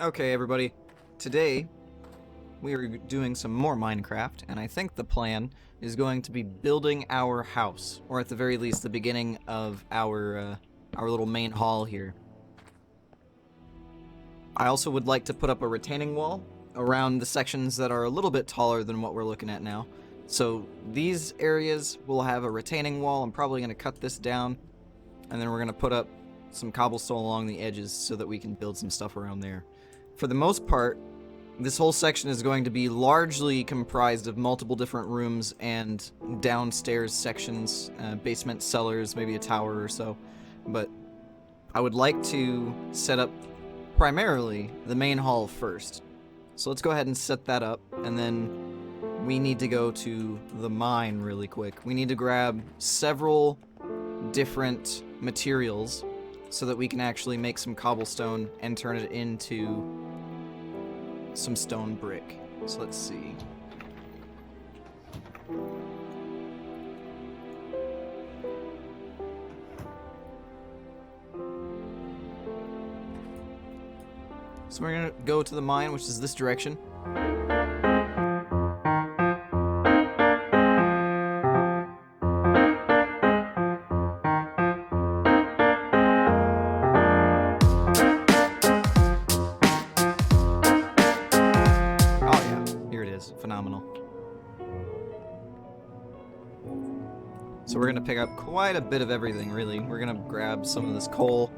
Okay, everybody. Today, we are doing some more Minecraft, and I think the plan is going to be building our house, or at the very least, the beginning of our little main hall here. I also would like to put up a retaining wall around the sections that are a little bit taller than what we're looking at now. So these areas will have a retaining wall. I'm probably going to cut this down, and then we're going to put up some cobblestone along the edges so that we can build some stuff around there. For the most part, this whole section is going to be largely comprised of multiple different rooms and downstairs sections, basement cellars, maybe a tower or so. But I would like to set up primarily the main hall first. So let's go ahead and set that up, and then we need to go to the mine really quick. We need to grab several different materials so that we can actually make some cobblestone and turn it into some stone brick. So let's see. So we're gonna go to the mine, which is this direction. Phenomenal. So we're gonna pick up quite a bit of everything, really. We're gonna grab some of this coal,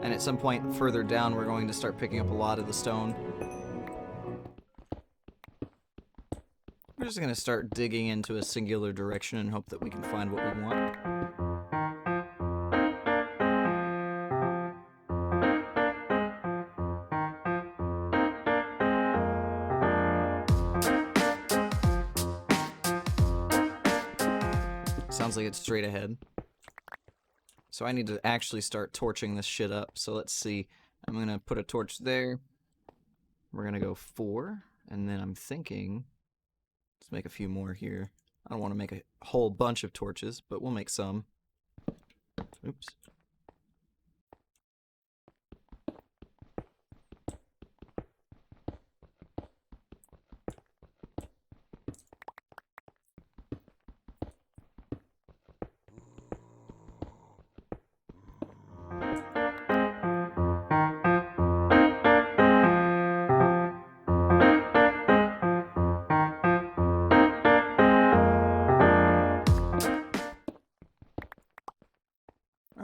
and at some point further down we're going to start picking up a lot of the stone. We're just gonna start digging into a singular direction and hope that we can find what we want. Sounds like it's straight ahead. So I need to actually start torching this shit up. So let's see. I'm gonna put a torch there. We're gonna go 4, and then I'm thinking let's make a few more here. I don't want to make a whole bunch of torches, but we'll make some. Oops.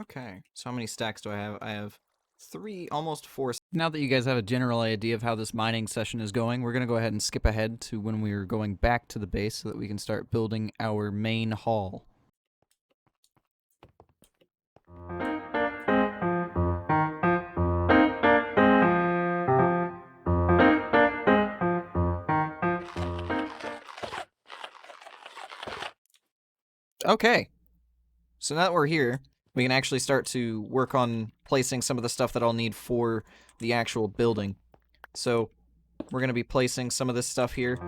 Okay, so how many stacks do I have? I have 3, almost 4. Now that you guys have a general idea of how this mining session is going, we're going to go ahead and skip ahead to when we're going back to the base so that we can start building our main hall. Okay, so now that we're here, we can actually start to work on placing some of the stuff that I'll need for the actual building. So we're going to be placing some of this stuff here.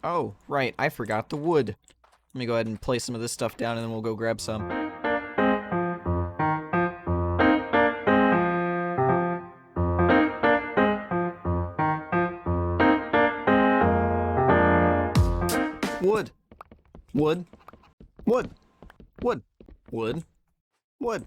Oh, right, I forgot the wood. Let me go ahead and place some of this stuff down, and then we'll go grab some. Wood. Wood. Wood. Wood. Wood. Wood.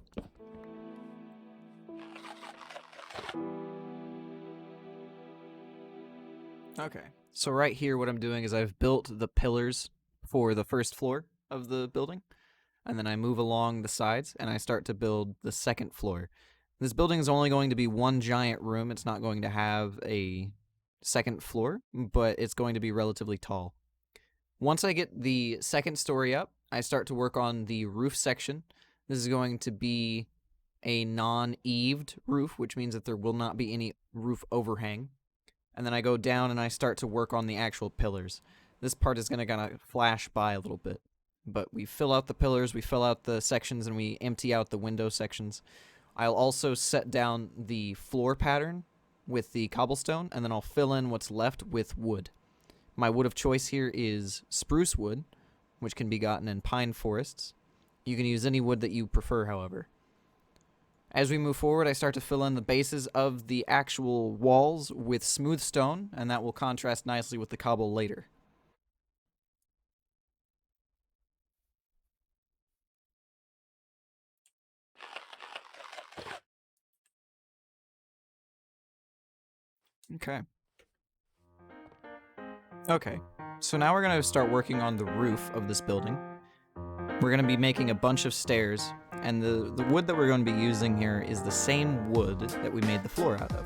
Okay. So right here, what I'm doing is I've built the pillars for the first floor of the building, and then I move along the sides, and I start to build the second floor. This building is only going to be one giant room. It's not going to have a second floor, but it's going to be relatively tall. Once I get the second story up, I start to work on the roof section. This is going to be a non-eaved roof, which means that there will not be any roof overhang. and then I go down and I start to work on the actual pillars. This part is going to kind of flash by a little bit, but we fill out the pillars, we fill out the sections, and we empty out the window sections. I'll also set down the floor pattern with the cobblestone, and then I'll fill in what's left with wood. My wood of choice here is spruce wood, which can be gotten in pine forests. You can use any wood that you prefer, however. As we move forward, I start to fill in the bases of the actual walls with smooth stone, and that will contrast nicely with the cobble later. Okay, so now we're going to start working on the roof of this building. We're going to be making a bunch of stairs, and the wood that we're going to be using here is the same wood that we made the floor out of.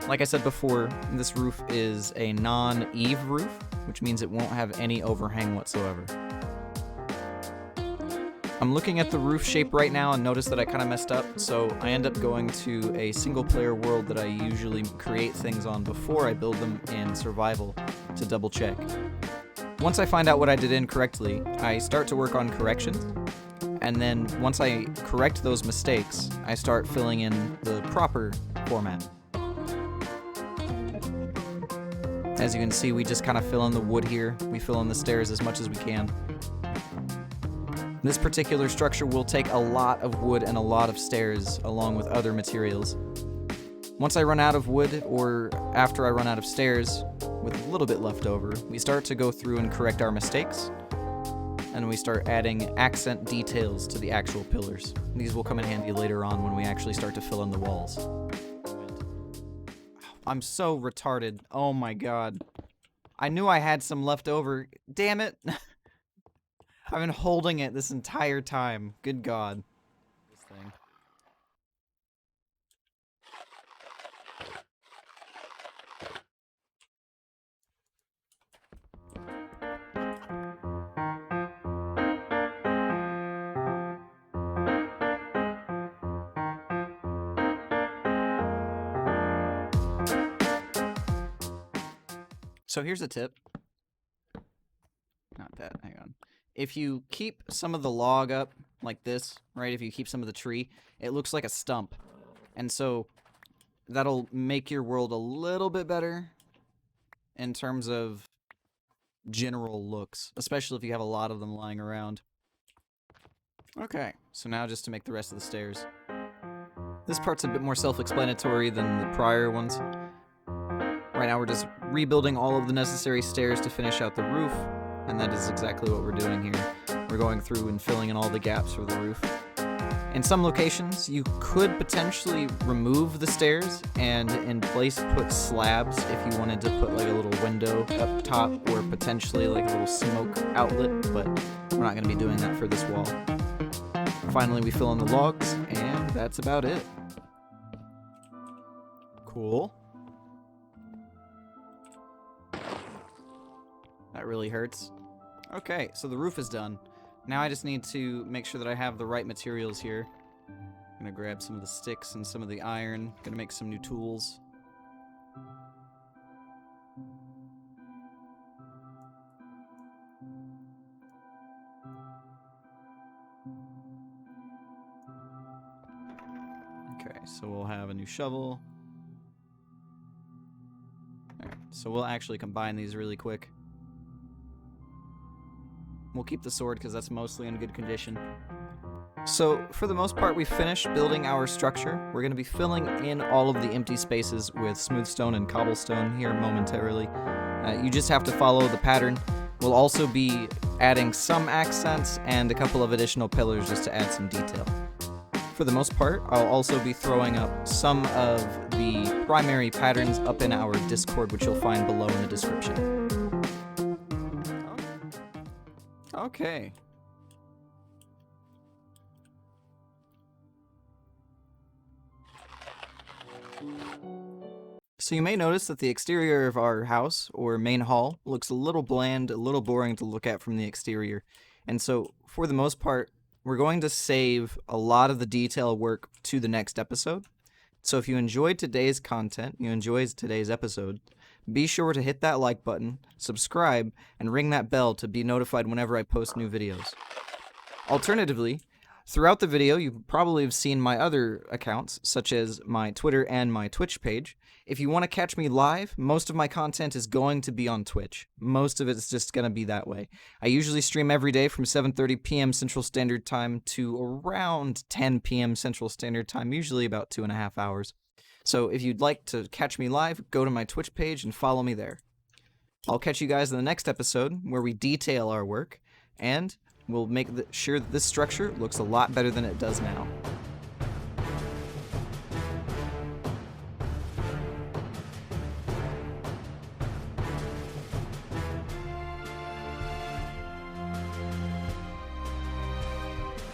Like I said before, this roof is a non-eave roof, which means it won't have any overhang whatsoever. I'm looking at the roof shape right now and notice that I kind of messed up, so I end up going to a single-player world that I usually create things on before I build them in survival to double-check. Once I find out what I did incorrectly, I start to work on corrections, and then once I correct those mistakes, I start filling in the proper format. As you can see, we just kind of fill in the wood here. We fill in the stairs as much as we can. This particular structure will take a lot of wood and a lot of stairs along with other materials. Once I run out of wood, or after I run out of stairs, with a little bit left over, we start to go through and correct our mistakes, and we start adding accent details to the actual pillars. These will come in handy later on when we actually start to fill in the walls. I'm so retarded. Oh my god. I knew I had some left over. Damn it. I've been holding it this entire time. Good god. This thing. So here's a tip. Not that, hang on. If you keep some of the log up like this, right, if you keep some of the tree, it looks like a stump. And so that'll make your world a little bit better in terms of general looks, especially if you have a lot of them lying around. Okay, so now just to make the rest of the stairs. This part's a bit more self-explanatory than the prior ones. Right now we're just rebuilding all of the necessary stairs to finish out the roof, and that is exactly what we're doing here. We're going through and filling in all the gaps for the roof. In some locations, you could potentially remove the stairs and in place put slabs if you wanted to put like a little window up top or potentially like a little smoke outlet, but we're not going to be doing that for this wall. Finally, we fill in the logs, and that's about it. Cool. That really hurts. Okay, so the roof is done. Now I just need to make sure that I have the right materials here. I'm gonna grab some of the sticks and some of the iron. Gonna make some new tools. Okay, so we'll have a new shovel. Alright, so we'll actually combine these really quick. We'll keep the sword because that's mostly in good condition. So, for the most part, we've finished building our structure. We're going to be filling in all of the empty spaces with smooth stone and cobblestone here momentarily. You just have to follow the pattern. We'll also be adding some accents and a couple of additional pillars just to add some detail. For the most part, I'll also be throwing up some of the primary patterns up in our Discord, which you'll find below in the description. Okay. So you may notice that the exterior of our house, or main hall, looks a little bland, a little boring to look at from the exterior. And so, for the most part, we're going to save a lot of the detail work to the next episode. So if you enjoyed today's content, you enjoyed today's episode, be sure to hit that like button, subscribe, and ring that bell to be notified whenever I post new videos. Alternatively, throughout the video, you probably have seen my other accounts, such as my Twitter and my Twitch page. If you want to catch me live, most of my content is going to be on Twitch. Most of it is just going to be that way. I usually stream every day from 7:30 p.m. Central Standard Time to around 10 p.m. Central Standard Time, usually about 2.5 hours. So if you'd like to catch me live, go to my Twitch page and follow me there. I'll catch you guys in the next episode where we detail our work, and we'll make sure that this structure looks a lot better than it does now.